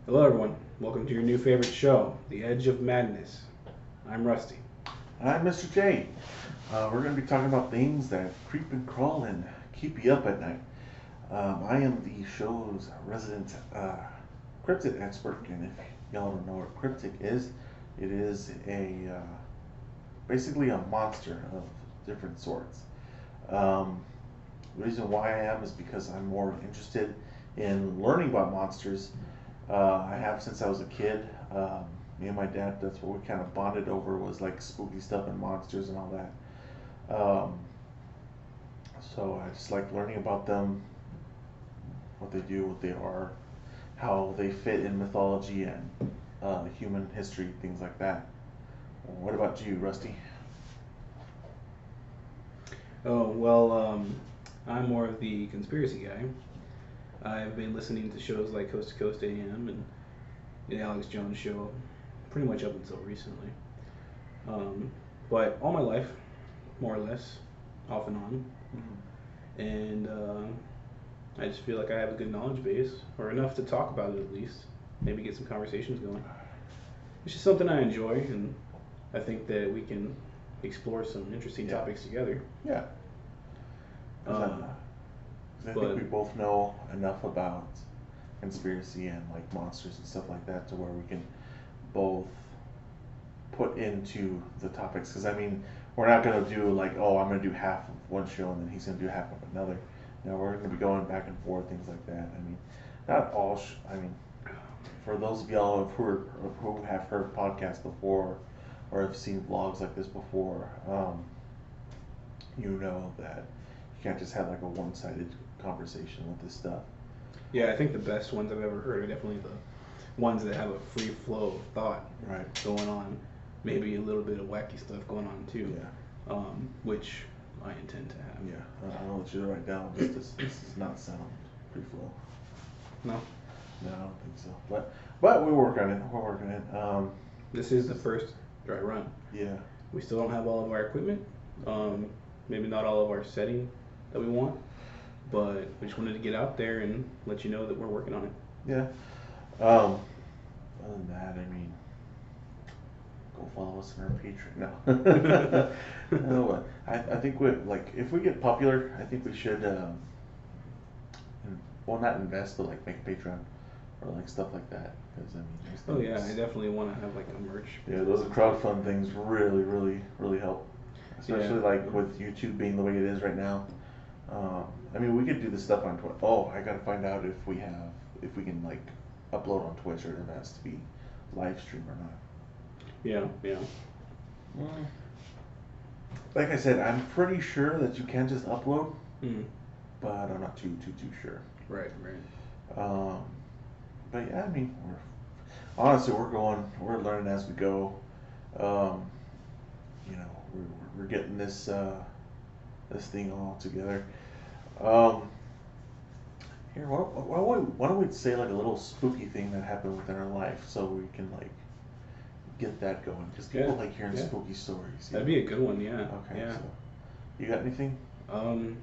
Hello, everyone. Welcome to your new favorite show, The Edge of Madness. I'm Rusty. I'm Mr. J. We're going to be talking about things that creep and crawl and keep you up at night. I am the show's resident cryptid expert, and if y'all don't know what cryptid is, it is basically a monster of different sorts. Um, the reason why I am is because I'm more interested in learning about monsters. I have since I was a kid. Me and my dad, that's what we kind of bonded over, was like spooky stuff and monsters and all that. So I just like learning about them, what they do, what they are, how they fit in mythology and human history, things like that. What about you, Rusty? I'm more of the conspiracy guy. I've been listening to shows like Coast to Coast AM and the Alex Jones show pretty much up until recently. Um, but all my life, more or less, off and on. Mm-hmm. And I just feel like I have a good knowledge base, or enough to talk about it at least. Maybe get some conversations going. It's just something I enjoy, and I think that we can explore some interesting Yeah, topics together. yeah. Because Um, I think but we both know enough about conspiracy and like monsters and stuff like that to where we can both put into the topics. Because I mean, we're not gonna do like, oh, I'm gonna do half of one show and then he's gonna do half of another. You know, we're gonna be going back and forth, things like that. I mean, not all. I mean, for those of y'all who have heard podcasts before or have seen vlogs like this before, you know that you can't just have like a one-sided conversation with this stuff. yeah, I think the best ones I've ever heard are definitely the ones that have a free flow of thought Right. going on, maybe a little bit of wacky stuff going on too, Yeah. which I intend to have. Yeah. I'll let you write down. This does not sound free flow. No, No, I don't think so. But we work on it. We're working on it. this is the first dry run. Yeah. We still don't have all of our equipment, um, maybe not all of our setting that we want, but we just wanted to get out there and let you know that we're working on it. Yeah. Um, other than that, I mean, go follow us on our Patreon. No. No, but I think we like if we get popular, I think we should well not invest, but like make a Patreon or like stuff like that. Because I mean, Oh those yeah, I things. definitely want to have like a merch. Yeah, those crowdfund things really help, Yeah. especially like with YouTube being the way it is right now. I mean, we could do this stuff on Twitch. Oh, I gotta find out if we can like upload on Twitch or if it has to be live stream or not. Yeah, yeah. Mm. Like I said, I'm pretty sure that you can just upload, Mm, but I'm not too sure. right, right. Um, but yeah, I mean, honestly, we're learning as we go. Um, you know, we're getting this thing all together. Um, Here, why don't we say like a little spooky thing that happened within our life so we can like get that going? Because Yeah, people like hearing yeah. spooky stories. That'd be a good one. Yeah, Okay, yeah. so you got anything? Um,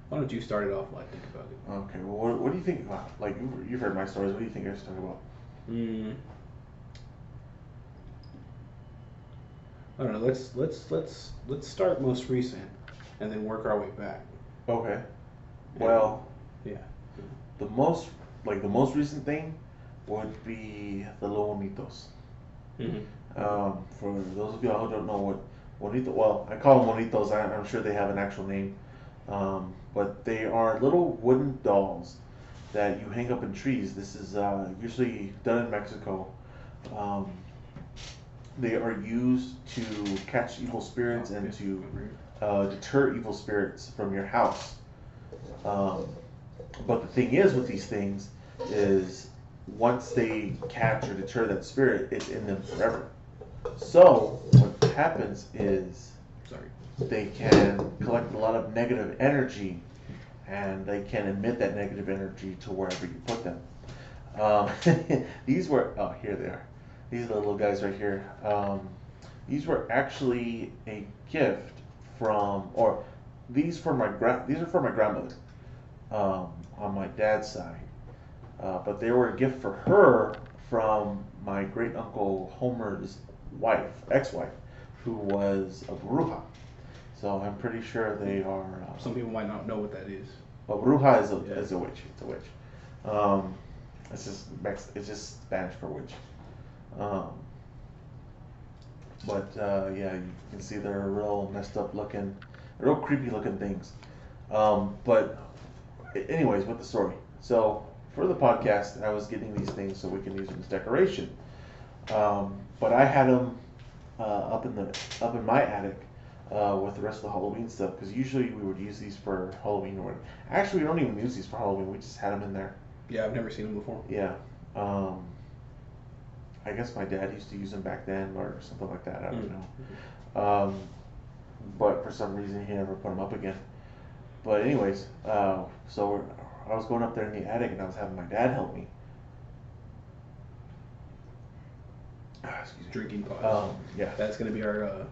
why don't you start it off while I think about it? Okay, well, what do you think? Like you've heard my stories. What do you think I should talk about? Mm, I don't know. Let's start most recent, and then work our way back. Okay, And well, yeah. the most the most recent thing would be the Lomonitos. Mm-hmm. For those of y'all who don't know what bonito, well, I call them bonitos. I'm sure they have an actual name, but they are little wooden dolls that you hang up in trees. This is usually done in Mexico. Um, they are used to catch evil spirits Oh, and yeah. to Over here. deter evil spirits from your house. Um, but the thing is with these things is once they catch or deter that spirit, it's in them forever. So what happens is Sorry. they can collect a lot of negative energy and they can emit that negative energy to wherever you put them. Um, these were, oh, here they are. These are the little guys right here. These were actually a gift from, or these are for my grandmother on my dad's side. but they were a gift for her from my great uncle Homer's wife, ex-wife, who was a bruja. So I'm pretty sure they are. Some people might not know what that is. Well, bruja Yeah. is a witch. It's a witch. Um, it's just Spanish for witch. Um, but yeah, you can see they're real messed up looking, real creepy looking things. But anyways, with the story. So for the podcast, I was getting these things so we can use them as decoration. But I had them up in my attic with the rest of the Halloween stuff because usually we would use these for Halloween or whatever. Actually, we don't even use these for Halloween. We just had them in there. Yeah, I've never seen them before. Yeah. I guess my dad used to use them back then or something like that. I don't know. But for some reason he never put them up again. But anyways, so I was going up there in the attic and I was having my dad help me. Excuse me. Drinking pause. Yeah. That's gonna be our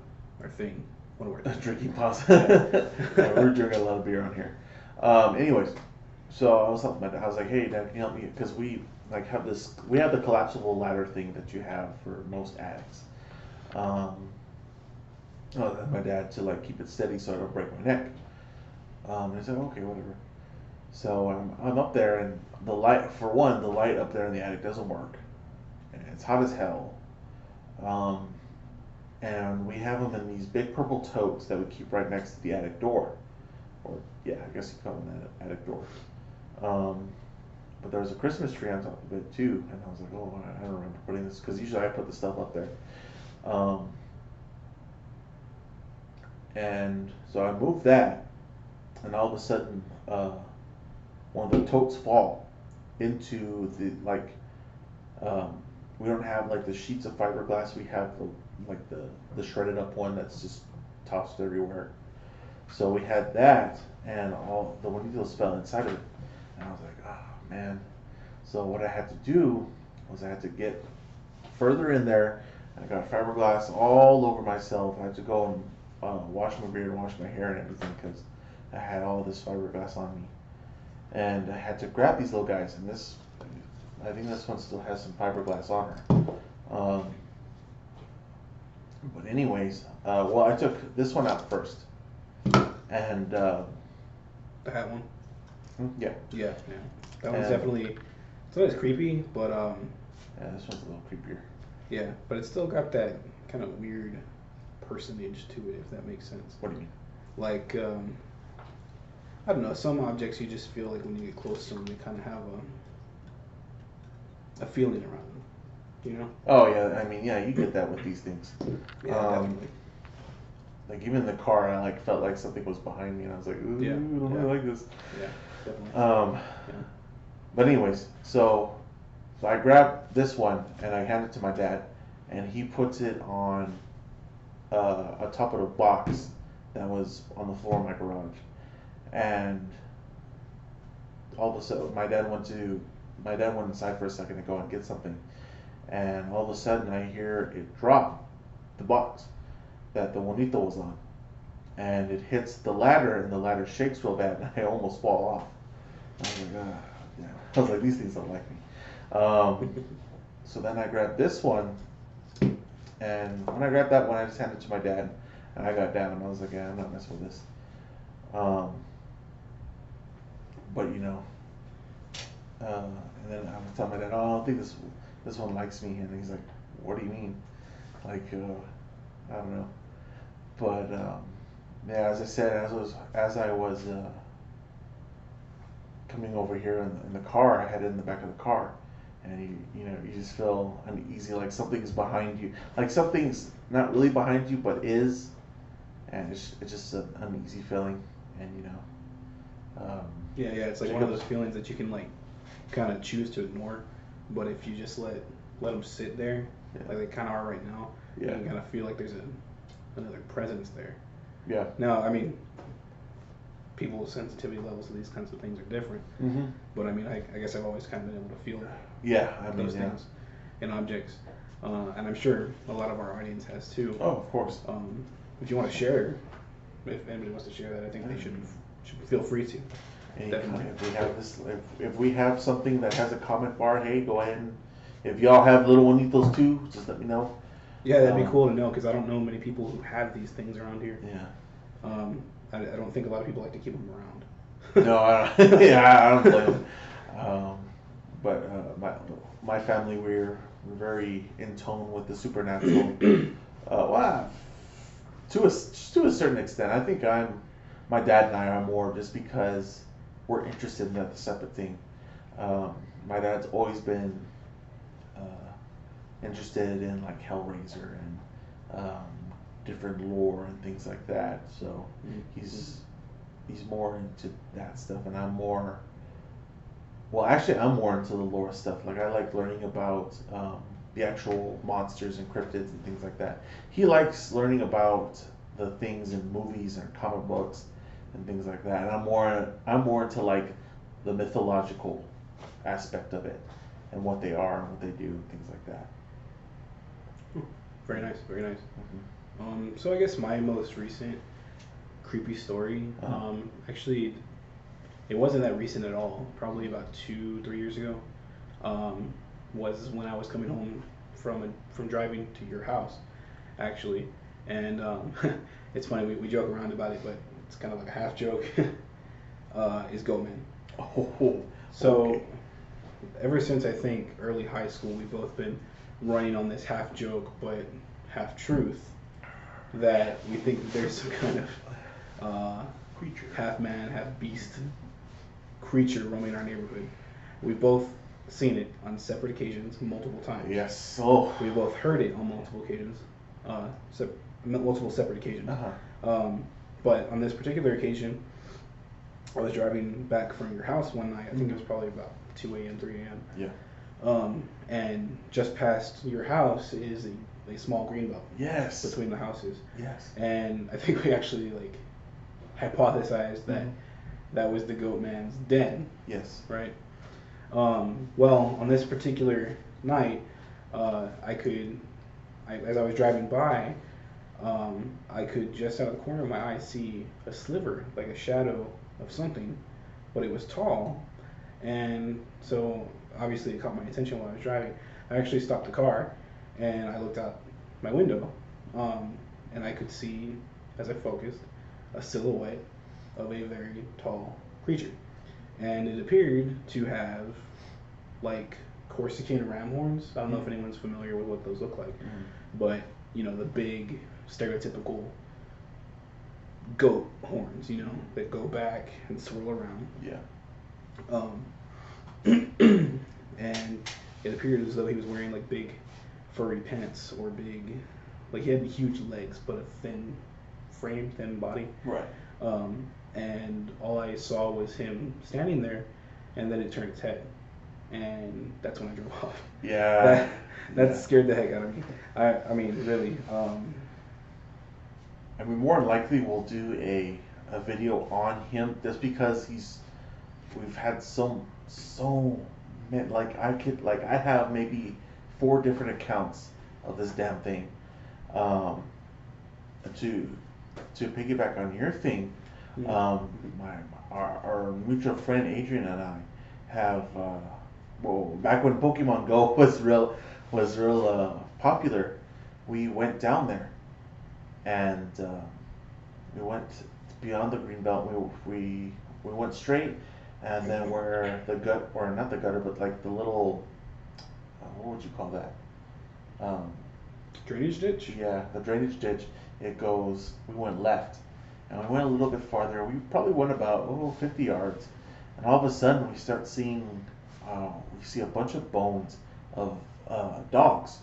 thing. One of our things. Drinking pause. Yeah, we're drinking a lot of beer on here. Anyways, so I was helping my dad. I was like, "Hey, Dad, can you help me?" Because we have this. We have the collapsible ladder thing that you have for most attics. My dad to like keep it steady so I don't break my neck. And I said, "Okay, whatever." So I'm up there and the light up there in the attic doesn't work, and it's hot as hell. And we have them in these big purple totes that we keep right next to the attic door. Or, yeah, I guess you call them that attic door. But there was a Christmas tree on top of it too, and I was like, oh, I don't remember putting this, because usually I put the stuff up there. And so I moved that, and all of a sudden, one of the totes fall into the, we don't have like the sheets of fiberglass, we have the shredded up one that's just tossed everywhere. So we had that, and all the Juanitos fell inside of it. And I was like, oh man. So what I had to do was I had to get further in there, and I got fiberglass all over myself. I had to go and wash my beard and wash my hair and everything because I had all this fiberglass on me. And I had to grab these little guys, and I think this one still has some fiberglass on her. But anyways, well, I took this one out first. And The hat one. yeah, Yeah. That one's definitely. It's not as creepy, but yeah, this one's a little creepier. yeah, but it's still got that kind of weird personage to it, if that makes sense. What do you mean? Like I don't know. Some objects you just feel like when you get close to them, they kind of have a feeling around them. You know? Oh yeah, I mean yeah, you get that with these things. Yeah, definitely. Like even in the car, I like felt like something was behind me, and I was like, ooh, I don't really like this. Yeah, definitely. But anyways, so I grabbed this one and I hand it to my dad, and he puts it on top of the box that was on the floor of my garage, and all of a sudden my dad went inside for a second to go and get something, and all of a sudden I hear it drop the box that the Juanito was on, and it hits the ladder, and the ladder shakes real bad, and I almost fall off. I was like, yeah. I was like, these things don't like me. So then I grabbed this one, and when I grabbed that one, I just handed it to my dad, and I got down, and I was like, yeah, I'm not messing with this. But you know, and then I was telling my dad, oh, I don't think this one likes me, and he's like, what do you mean? Like, I don't know. But yeah, as I said, as I was coming over here in the car, I had it in the back of the car, and you just feel uneasy, like something's behind you, like something's not really behind you but is, and it's just an uneasy feeling, and Yeah, it's like one of those feelings that you can like kind of choose to ignore, but if you just let them sit there, like they kind of are right now, you can kind of feel like there's another presence there. Yeah. Now, I mean, people's sensitivity levels to these kinds of things are different, but I mean, I guess I've always kind of been able to feel those things in objects, and I'm sure a lot of our audience has too. Oh, of course. If you want to share, if anybody wants to share that, I think they should feel free to. Definitely. If we have this, if we have something that has a comment bar, hey, go ahead and if y'all have little Juanitos too, just let me know. Yeah, that'd be cool to know because I don't know many people who have these things around here. Yeah. I don't think a lot of people like to keep them around. No, I don't, yeah, I don't blame them. But my family, we're very in tone with the supernatural. Well, to a certain extent, I think my dad and I are more just because we're interested in that separate thing. My dad's always been uh, interested in like Hellraiser and different lore and things like that. So he's more into that stuff, and I'm more. Well, actually, I'm more into the lore stuff. Like I like learning about the actual monsters and cryptids and things like that. He likes learning about the things in movies and comic books and things like that. And I'm more into like the mythological aspect of it and what they are and what they do and things like that. Very nice, very nice. Mm-hmm. So I guess my most recent creepy story, actually, it wasn't that recent at all. Probably about 2, 3 years ago, was when I was coming home from driving to your house, actually, and it's funny we joke around about it, but it's kind of like a half joke. Is Goatman. Oh, So okay. ever since I think early high school, we've both been running on this half joke but half truth that we think that there's some kind of Creature. half man, half beast creature roaming our neighborhood. We've both seen it on separate occasions, multiple times. Yes. Oh. We've both heard it on multiple occasions, multiple separate occasions. But on this particular occasion, I was driving back from your house one night. I think it was probably about 2 a.m., 3 a.m. Yeah. And just past your house is a small green belt. Yes. Between the houses. Yes. And I think we actually like hypothesized that that was the goat man's den. Yes. Right. Well, on this particular night, as I was driving by, I could just out of the corner of my eye see a sliver, like a shadow of something, but it was tall, and so obviously it caught my attention while I was driving. I actually stopped the car, and I looked out my window, and I could see, as I focused, a silhouette of a very tall creature, and it appeared to have like Corsican ram horns. I don't know if anyone's familiar with what those look like, but you know, the big stereotypical goat horns, you know, that go back and swirl around. Yeah. And it appeared as though he was wearing like big furry pants or big, like he had huge legs but a thin frame, thin body. Right. And all I saw was him standing there, and then it turned its head, and that's when I drove off. Yeah. That scared the heck out of me. I mean, really. I mean, more than likely we'll do a video on him just because we've had so many, like I have maybe 4 different accounts of this damn thing. To piggyback on your thing, our mutual friend Adrian and I have back when Pokemon Go was real popular, we went down there and we went beyond the green belt. We went straight, and then where the gut, or not the gutter, but like the little what would you call that? Drainage ditch? Yeah, the drainage ditch. It goes. We went left, and we went a little bit farther. We probably went about 50 yards, and all of a sudden we start seeing. We see a bunch of bones of dogs.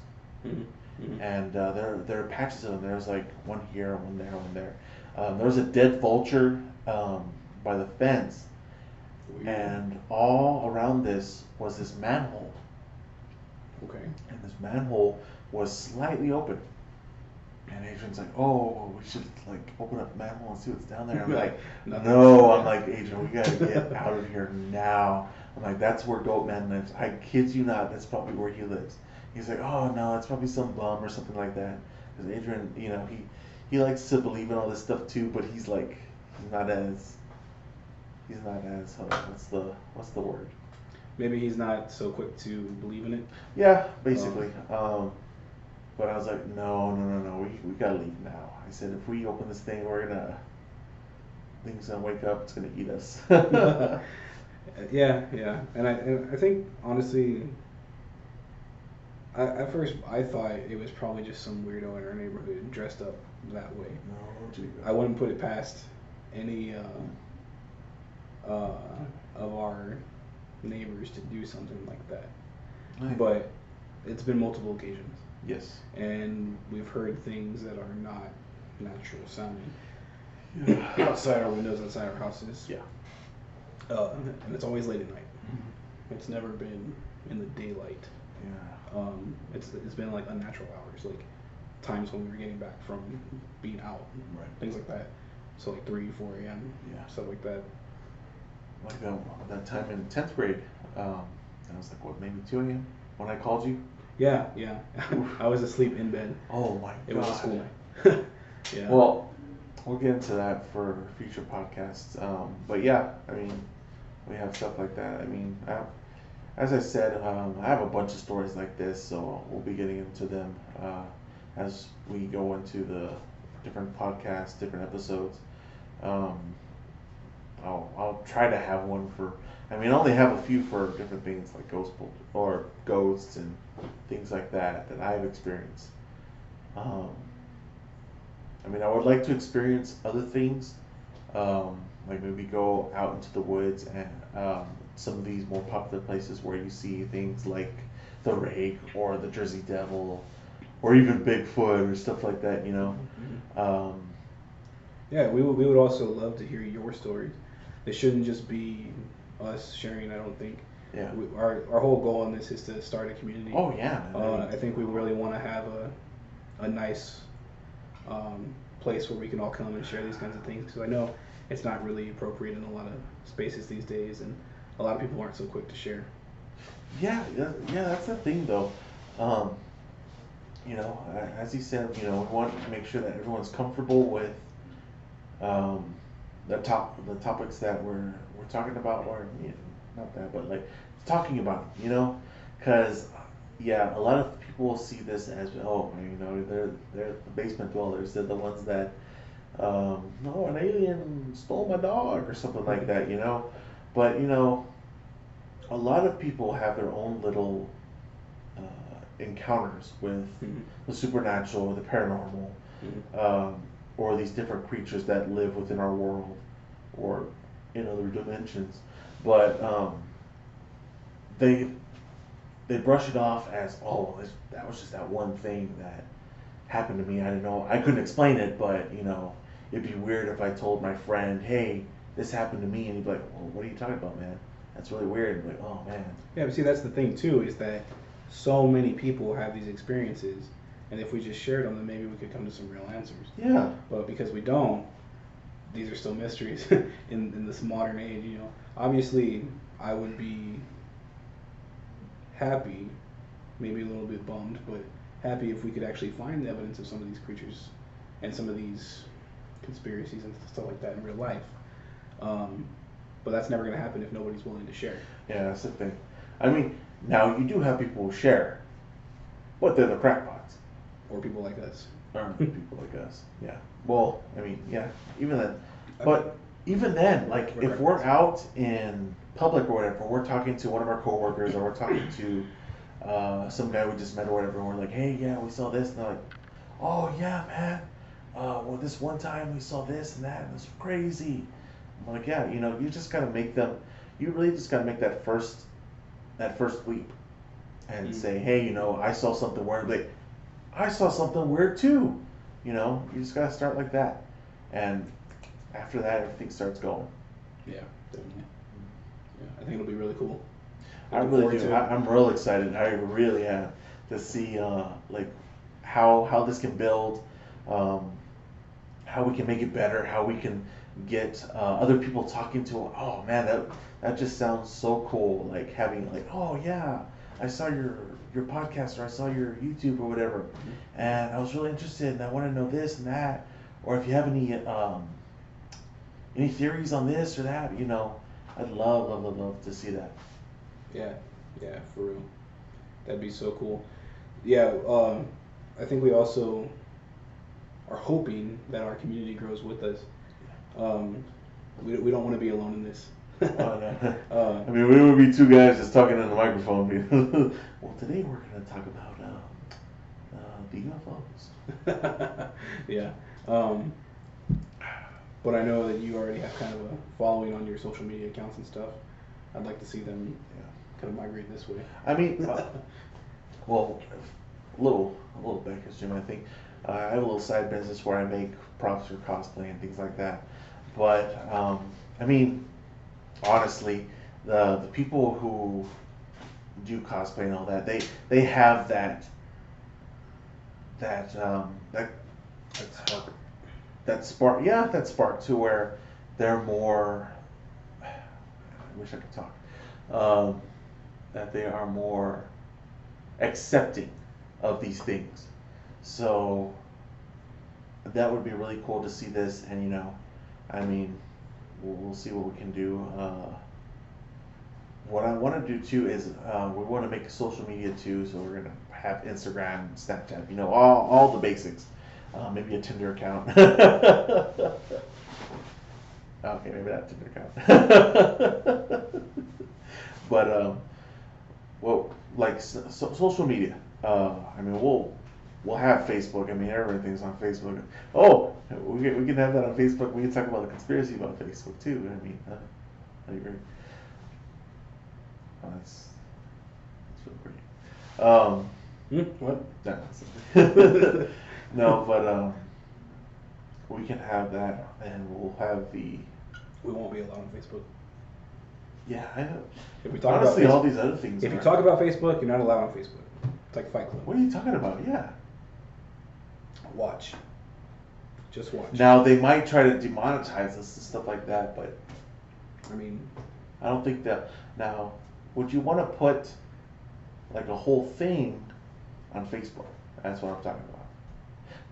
And there are patches of them. There's like one here, one there, one there. There was a dead vulture by the fence, and all around this was this manhole. Okay. And this manhole was slightly open. And Adrian's like, "Oh, we should like open up the manhole and see what's down there." I'm like, "No." I'm like, "Adrian, we gotta get out of here now." I'm like, "That's where Goatman lives. I kid you not. That's probably where he lives." He's like, "Oh no, it's probably some bum or something like that." Because Adrian, you know, he likes to believe in all this stuff too, but he's like, he's not as he's not as what's the word? Maybe he's not so quick to believe in it. Yeah, basically. But I was like, no, we gotta leave now. I said, if we open this thing, things gonna wake up. It's gonna eat us. Yeah, yeah, and I think honestly, at first I thought it was probably just some weirdo in our neighborhood dressed up that way. No, I wouldn't put it past any uh, of our neighbors to do something like that. Right. But it's been multiple occasions, Yes. and we've heard things that are not natural sounding Yeah. outside our windows, outside our houses. Yeah. And it's always late at night. It's never been in the daylight. Yeah. It's been like unnatural hours, like times when we were getting back from being out, Right. things like that. So like 3, 4 a.m. Yeah. Stuff like that. Like that time in 10th grade, I was like, what, maybe 2 a.m. when I called you? Yeah, yeah. I was asleep in bed. Oh my god. It was a school night. Yeah. Well, we'll get into that for future podcasts. But yeah, I mean, we have stuff like that. I mean, as I said, I have a bunch of stories like this, so we'll be getting into them as we go into the different podcasts, different episodes. Um, I'll try to have one for. I mean, I only have a few for different things like ghosts and things like that I've experienced. Um, I mean, I would like to experience other things, like maybe go out into the woods and some of these more popular places where you see things like the Rake or the Jersey Devil, or even Bigfoot or stuff like that. You know. Mm-hmm. Um, Yeah, we would also love to hear your stories. It shouldn't just be us sharing. I don't think. yeah. Our whole goal on this is to start a community. Oh yeah. I think we really want to have a nice place where we can all come and share these kinds of things, because I know it's not really appropriate in a lot of spaces these days, and a lot of people aren't so quick to share. Yeah, yeah, that's the thing though. Um, as he said, we want to make sure that everyone's comfortable with um, the topics that we're talking about, or not that, but like talking about, because yeah, a lot of people will see this as, oh, they're the basement dwellers. They're the ones that no, an alien stole my dog or something like that, But a lot of people have their own little encounters with Mm-hmm. the supernatural, the paranormal, Mm-hmm. or these different creatures that live within our world or in other dimensions. But they they brush it off as, oh, that was just that one thing that happened to me. I didn't know. I couldn't explain it, but it'd be weird if I told my friend, hey, this happened to me, and he'd be like, well, what are you talking about, man? That's really weird. And like, oh man. Yeah, but see, that's the thing too, is that so many people have these experiences, and if we just shared them, then maybe we could come to some real answers. Yeah. But because we don't, these are still mysteries in this modern age. Obviously, I would be happy, maybe a little bit bummed, but happy if we could actually find the evidence of some of these creatures and some of these conspiracies and stuff like that in real life. But that's never going to happen if nobody's willing to share. Yeah, that's the thing. I mean, now you do have people who share, but they're the crackpots. Or people like us. Or people like us. Yeah. Well, I mean, yeah, even then. But even then, like, if we're out in public or whatever, we're talking to one of our coworkers, or we're talking to some guy we just met or whatever, and we're like, hey, yeah, we saw this, and they're like, oh yeah, man. Well, this one time we saw this and that, and it's crazy. I'm like, yeah, you just gotta make them. You really just gotta make that first leap, and say, hey, I saw something weird. Like, I saw something weird too. You just gotta start like that, and after that, everything starts going. Yeah, definitely. Yeah, I think it'll be really cool. I really do. I'm real excited. I really am to see like how this can build, how we can make it better, how we can get other people talking to. Oh man, that just sounds so cool. Like having like, oh yeah, I saw your podcast, or I saw your YouTube or whatever, and I was really interested, and I want to know this and that. Or if you have any any theories on this or that? You know, I'd love to see that. Yeah, yeah, for real. That'd be so cool. Yeah, I think we also are hoping that our community grows with us. Um, we don't want to be alone in this. Oh, no. uh, I mean, we would be two guys just talking in the microphone. Well, today we're going to talk about the UFOs. yeah. Um, but I know that you already have kind of a following on your social media accounts and stuff. I'd like to see them kind of migrate this way. I mean, well, a little backwards, Jim. I think I have a little side business where I make props for cosplay and things like that. But I mean, honestly, the people who do cosplay and all that, they have that That's spark. that spark. Yeah, that spark to where they're more. I wish I could talk. That they are more accepting of these things. So that would be really cool to see this, and I mean, we'll see what we can do. What I want to do too is we want to make a social media too, so we're gonna have Instagram, Snapchat, all the basics. Maybe a Tinder account. Okay, maybe not Tinder account. But well, like social media. I mean, we'll have Facebook. I mean, everything's on Facebook. Oh, we can have that on Facebook. We can talk about the conspiracy about Facebook too. I mean, I agree. Oh, that's really great. What? No, no, but we can have that, and we'll have the. We won't be allowed on Facebook. Yeah, I know. If we talk Honestly, about Facebook, all these other things. if you talk about Facebook, you're not allowed on Facebook. It's like Fight Club. What are you talking about? Yeah. Watch. Just watch. Now they might try to demonetize us and stuff like that, but I mean, I don't think that. Now, would you want to put like a whole thing on Facebook? That's what I'm talking about.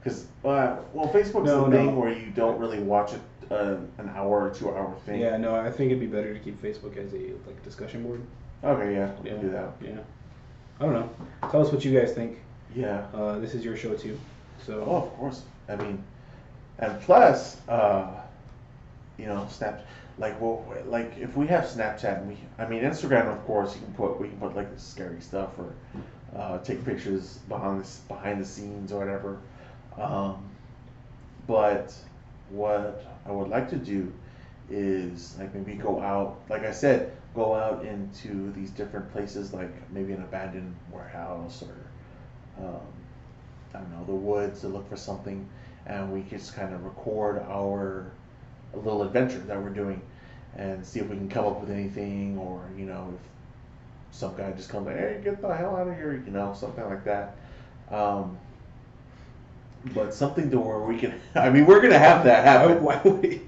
Because well, Facebook's No, the thing no. where you don't really watch it an hour or 2 hour thing. yeah, no, I think it'd be better to keep Facebook as a like discussion board. Okay, yeah, we Yeah, can do that. yeah. I don't know. Tell us what you guys think. Yeah. This is your show too, so. Oh, of course. I mean, and plus, Snap, like if we have Snapchat, and I mean, Instagram, of course, we can put like this scary stuff or take pictures behind the scenes or whatever. But what I would like to do is like maybe go out, like I said, go out into these different places, like maybe an abandoned warehouse or I don't know, the woods to look for something, and we just kind of record our little adventure that we're doing, and see if we can come up with anything, or if some guy just comes like, hey, get the hell out of here, something like that. But something to where we can. I mean, we're gonna have that happen. Why would we?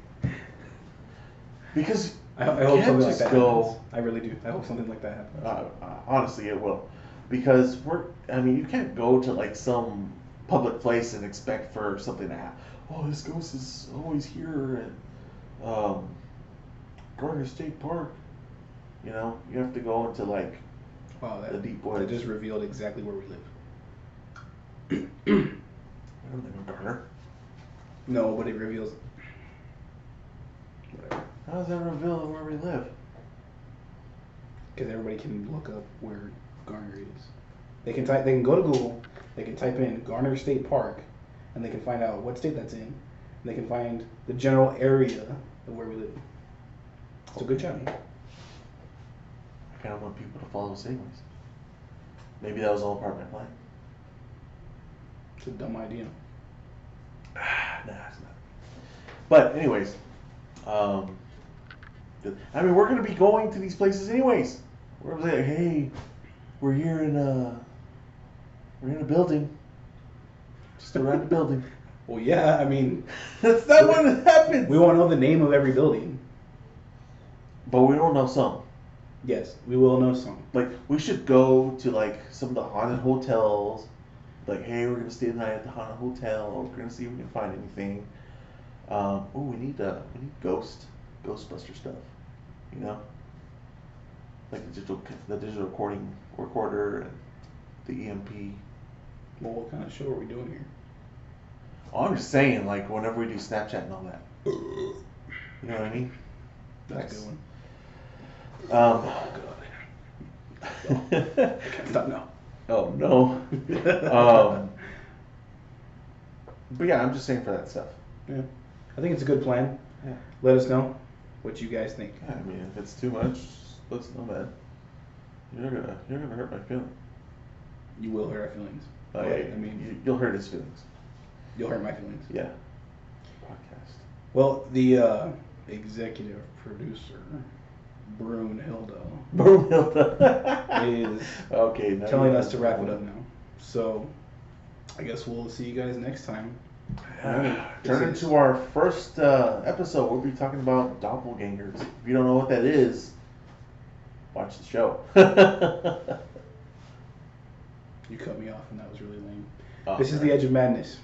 Because I hope something like just that go. happens. I really do. I hope something like that happens. Honestly, it will, because I mean, you can't go to like some public place and expect for something to happen. Oh, this ghost is always here at Gardner State Park. You have to go into like Wow, the deep that woods. just revealed exactly where we live. I don't live in Gardner. No, but it reveals. Whatever. How does that reveal where we live? Because everybody can look up where Garner is. They can go to Google. They can type in Garner State Park, and they can find out what state that's in. And they can find the general area of where we live. It's a good channel. I kind of want people to follow us anyways. Maybe that was all part of my plan. It's a dumb idea. Nah, it's not. But anyways, I mean, we're gonna be going to these places anyways. We're like, hey, we're here we're in a building, just around the building. Well, yeah, I mean, That's not what happens. we won't know the name of every building. But we don't know some. Yes, we will know some. Like, we should go to like some of the haunted hotels. Like, hey, we're gonna stay the night at the haunted hotel. We're gonna see if we can find anything. We need Ghostbuster stuff. You know, like the digital recorder and the EMP. Well, what kind of show are we doing here? Oh, I'm just saying, like whenever we do Snapchat and all that. You know what I mean? That's a good one. Um, Oh, God. I can't stop now. Oh no. But yeah, I'm just saying for that stuff. Yeah. I think it's a good plan. Yeah. Let us know what you guys think. Yeah, I mean, if it's too much, let us know, man. You're gonna hurt my feelings. You will hurt our feelings. Oh, But, yeah, I mean, you'll hurt his feelings. you'll hurt my feelings. Yeah. Podcast. Well, the executive producer, Brunhilde, is okay, now telling us to wrap it up now. So, I guess we'll see you guys next time. Turn into our first episode. We'll be talking about doppelgangers. If you don't know what that is, watch the show. You cut me off and that was really lame. Oh, This is the Edge of Madness.